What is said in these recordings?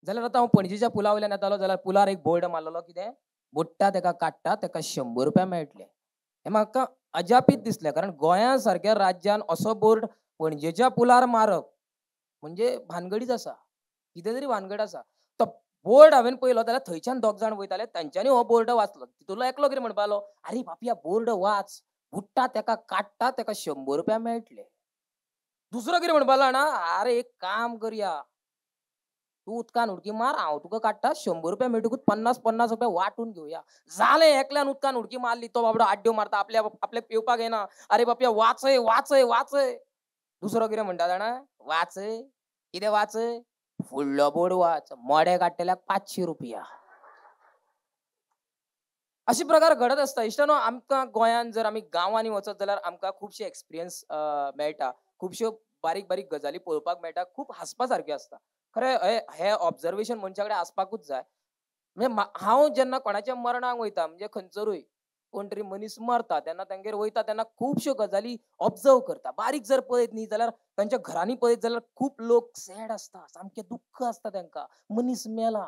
जाल्यार आतां हांव पणजेच्या पुला वयल्यान येतालो जाल्यार पुलार एक बोर्ड मारलेलो कितें बुडटा तेका काडटा तेका ₹100 मेळटले. हें म्हाका अजापीत दिसलें कारण गोंया सारक्या राज्यान असो बोर्ड पणजेच्या पुलार मारप म्हणजे भानगडीच आसा. कितें तरी भानगड आसा. तो बोर्ड हांवेन पळयलो जाल्यार थंयच्यान दोग जाण वयताले तांच्यांनी हो बोर्ड वाचलो. तितूंतलो एकलो कितें म्हणपाक लागलो, "आरे बापया बोर्ड वाच. बुडटा तेका काडटा तेका ₹100 मेळटले." दुसरो कितें म्हणपाक लागला जाणा, "अरे एक काम करया तू उदकान उडकी मार, हांव तुका काडटा ₹100 मेळटकूच 50-50 रुपया वाटून घेवया. जालें एकल्यान उदकान उडकी मारली, तो बाबडो आड्ड्यो मारता आपल्याक पेंवपाक येना. अरे बापया वाचय, वाचय, वाचय. दुसरो कितें म्हणटा जाणा, वाचय, कितें वाचय? फुडलो बोर्ड वाच. मोडे काडटल्याक ₹500. अशे प्रकार घडत आसता. इश्टानो आमकां गोंयान जर आमी गांवांनी वचत जाल्यार आमकां खुबशे एक्सपिरियन्स मेळटा. खुबश्यो बारीक-बारीक गजाली पळोवपाक मेळटा. खूप हांसपा सारक्यो आसता. खरें हे ऑब्झर्वेशन मनशा कडेन आसपाकूच जाय. म्हणजे हांव जेन्ना कोणाच्या मरणाक वयता म्हणजे खंयसरूय कोण तरी मनीस मरता तेन्ना तांगेर वयता तेन्ना खुबश्यो गजाली ऑब्झर्व करता. बारीक जर पळयत न्ही जाल्यार तांच्या घरांनी पळयत जाल्यार खूब लोक सॅड आसता. सामकें दुख्ख आसता तांकां. मनीस मेला.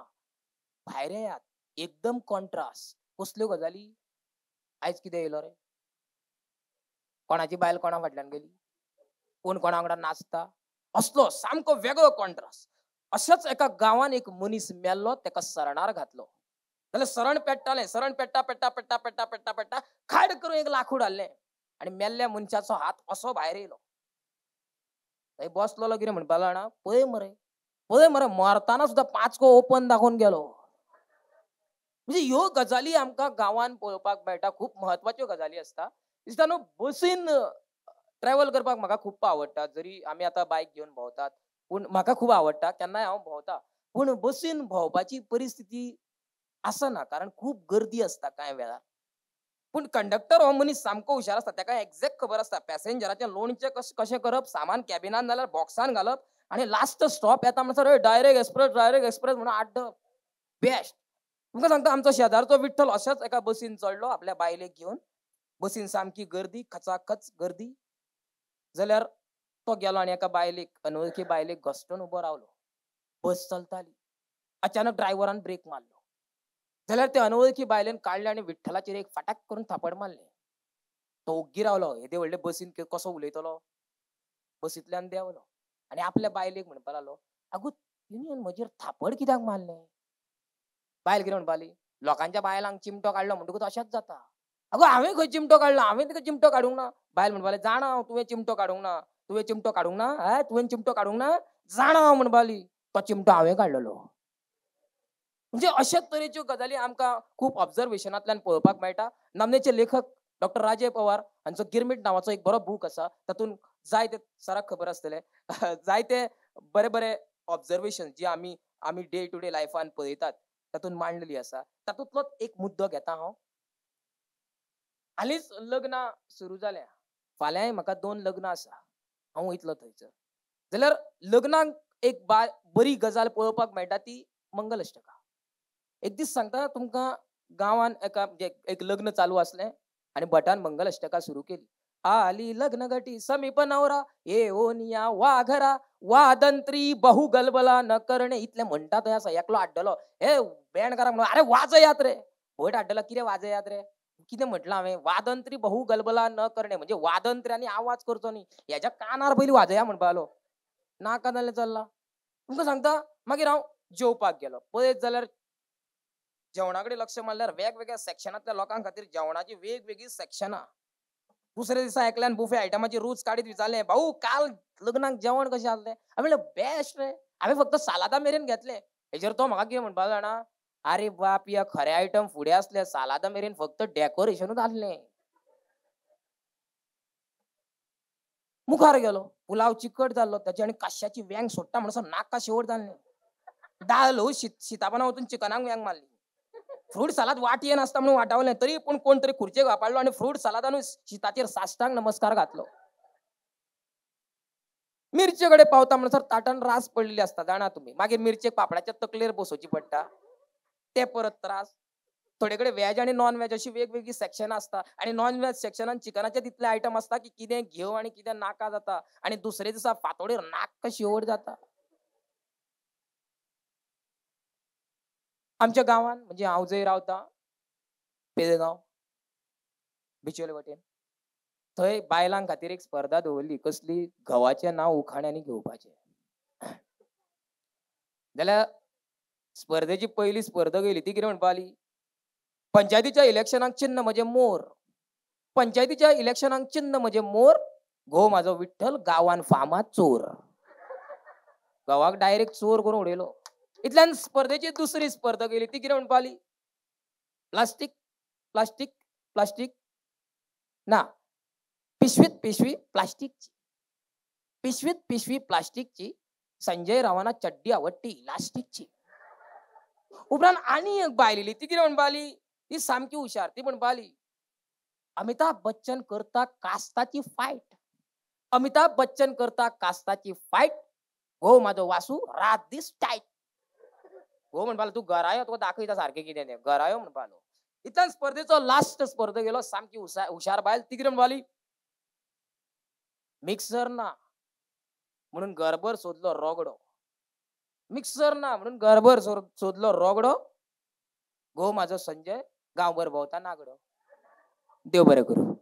भायर येयात. एकदम कॉन्ट्रास्ट. कसल्यो गजाली? आयज कितें येयलो रे? कोणाची बायल कोणा फाटल्यान गेली? कोण कोणा वांगडा नाचता? असलो सामको वेगळो कॉन्ट्रास्ट. अशाच एका गांवांन एक मनीस मेल्लो तेका सरणार घातलो. जाल्यार सरण पेट्टालें. सरण पेट्टा खाड करून एक लाकूड हाडलें आनी मेल्ल्या मनशाचो हात असो भायर येयलो. थंय बसलोलो कितें म्हणपाक लागलो जाणा, पळय मरे मरताना सुद्दां पांचको ओपन दाखोवन गेलो. म्हणजे ह्यो गजाली आमकां गांवांन पळोवपाक मेळटा. खूब म्हत्वाच्यो गजाली आसता. दिसता न्हू बसीन ट्रॅव्हल करपाक म्हाका खूब आवडटा. जरी आमी आतां बायक घेवन भोंवतात, पूण म्हाका खूब आवडटा. केन्नाय हांव भोंवता. पूण बसीन भोंवपाची परिस्थिती आसना कारण खूब गर्दी आसता कांय वेळार. पूण कंडक्टर हो मनीस सामको हुशार आसता. ताका एक्झॅक्ट खबर आसता पॅसेंजराचें लोणचें कशें करप, सामान कॅबिनान नाल्यार बॉक्सान घालप आनी लास्ट स्टॉप येता म्हणसर डायरेक्ट एक्सप्रेस म्हणून आड्डप. बेस्ट. तुमकां सांगता आमचो शेजारचो विठ्ठल अशाच एका बसीन चडलो आपल्या बायलेक घेवन. बसीन सामकी गर्दी, खचाखच गर्दी. जाल्यार तो गेलो आनी एका बायलेक, अनवळखी बायलेक घसटून उबो रावलो. बस चलताली. अचानक ड्रायव्हरान ब्रेक मारलो. जाल्यार ते अनवळखी बायलेन काडले आनी विठ्ठलाचेर एक फटाक करून थापड मारलें. तो ओग्गी रावलो. येदे व्हडले बसीन कसो उलयतलो? बसींतल्यान देंवलो आनी आपल्या बायलेक म्हणपाक लागलो, "आगो तिणें म्हजेर थापड कित्याक मारलें?" बायल कितें म्हणपाक लागली, "लोकांच्या बायलांक चिमटो काडलो म्हणटकूच अशेंच जाता." "आगो हांवें खंय चिमटो काडलो? हांवें तिका चिमटो काडूंक ना." बायल म्हणपाक लागली, "जाणा हांव तुवें चिमटो काडूंक ना. तुवें चिमटो काडूंक ना? तुवें चिमटो काडूंक ना? जाणा हांव" म्हणपाक लागली. "तो चिमटो हांवें काडलेलो." म्हणजे अशाच तरेच्यो गजाली आमकां खूब ऑब्झर्वेशनांतल्यान पळोवपाक मेळटा. नामनेचे लेखक डॉ. राजय पवार हांचो गिरमीट नांवाचो एक बरो बूक आसा. तातूंत जायते सराक खबर आसतलें जायते बरे बरे ऑब्झर्वेशन जे आमी आमी डे टू डे लायफान पळयतात तातूंत मांडलेली आसा. तातूंतलोच एक मुद्दो घेता हांव. हालींच लग्नां सुरू जाल्या. फाल्यांय म्हाका 2 लग्नां आसा. हांव वयतलों थंयसर. जाल्यार लग्नाक एक बरी गजाल पळोवपाक मेळटा ती मंगलाश्टकां. एक दीस सांगता तुमकां गांवान एका म्हणजे एक लग्न चालू आसलें आनी भटान मंगलाश्टकां सुरू केली. आली लग्न घटी समीप नवरा येऊन या वा घरा वादंत्री बहु गलबला न करणे इतलें म्हणटा थंय आसा एकलो आड्डलो हे बँडकारांक म्हणलो, "अरे वाजयात रे." भट आड्डलो, "कितें वाजयात रे?" कितें म्हटलं हांवें? "वादंत्री बहु गलबला न करणे" म्हणजे वादंत्र्यांनी आवाज करचो न्ही. हेज्या कानार पयलीं वाजया म्हणपाक लागलो. नाका जाल्लें चल्लां. तुमकां सांगता मागीर हांव जेवपाक गेलो. पळयत जाल्यार जेवणाकडे लक्ष मारल्यार वेगवेगळ्या सेक्शनांतल्या लोकां खातीर जेवणाची वेगवेगळी सेक्शनां. दुसऱ्या दिसा एकल्यान बुफे आयटमाची रूच काडीत विचारलें, "भाऊ काल लग्नाक जेवण कशें आसलें?" हांवें म्हणलें, "बेस्ट रे. हांवें फक्त सालादा मेरेन घेतलें." हेजेर तो म्हाका कितें म्हणपाक जाणा, "अरे बाप ह्या खरे आयटम फुडें आसले. सालादा मेरेन फक्त डेकोरेशनूच आसलें." मुखार गेलो. पुलाव चिकट जाल्लो. त्याची आनी काश्याची वेंग सोडटा म्हणसर नाका शेवट जालें. दाळ हळू शीतापणा वचून चिकनाक वेंग मारली. फ्रूट सलाद वाटयेन आसता म्हणून वाटावलें. तरी पूण कोण तरी खुर्चेक वापाडलो आनी फ्रूट सलादानूय शीताचेर साश्टांग नमस्कार घातलो. मिरचे कडेन पावता म्हणसर ताटान रास पडलेली आसता जाणा तुमी. मागीर मिरचेक पापडाच्या तकलेर बसोवची पडटा. ते परत त्रास. थोडे कडेन व्हेज आनी नॉन व्हेज अशी वेगवेगळी सेक्शनां आसता आनी नॉन व्हेज सेक्शनान चिकनाचे तितले आयटम आसता की कितें घेव आनी कितें नाका जाता आनी दुसरे दिसा फांतोडेर नाक्क शेवट जाता. आमच्या गावात म्हणजे हांव जंय रावतां पेलगांव बिचोले वटेन थंय बायलां खातीर एक स्पर्धा दवरली कसली गव्हाचें नांव उखाण्यांनी घेवपाचें. जाल्यार स्पर्धेची पयली स्पर्धा गेली ती कितें म्हणपाली पंचायतीच्या इलेक्शनाक चिन्ह म्हणजे मोर. पंचायतीच्या इलेक्शनाक चिन्ह म्हणजे मोर. घोव म्हाजो विठ्ठल गांवान फामाद चोर. गांवाक डायरेक्ट चोर करून उडयलो. इतल्यान स्पर्धेची दुसरी स्पर्धा गेली ती कितें म्हणपाली प्लास्टीक प्लास्टीक प्लास्टीक ना पिशवीत पिशवी प्लास्टिकची. पिशवीत पिशवी प्लास्टिकची. संजय रावाना चड्डी आवडटी इलास्टिकची. उपरांत आनी एक बायल येयली ती कितें म्हणपाली ती सामकी हुशार ती म्हणपाली अमिताभ बच्चन करता कास्ताची फायट. अमिताभ बच्चन करता कास्ताची फायट. हो म्हाजो वासू रात दीस टायट. हो म्हणपालो तू घरा यो तुका दाखयता सारकें कितें तें घरा यो म्हणपालो. इतल्यान स्पर्धेचो लास्ट स्पर्धा गेलो सामकी हुशार बायल ती कितें म्हणपाली मिक्सर ना म्हणून घरभर सोदलो रगडो. मिक्सर ना म्हणून घरभर सोदलो रगडो. घोव म्हाजो संजय गांवभर भोंवता नागडो. देव बरें करूं.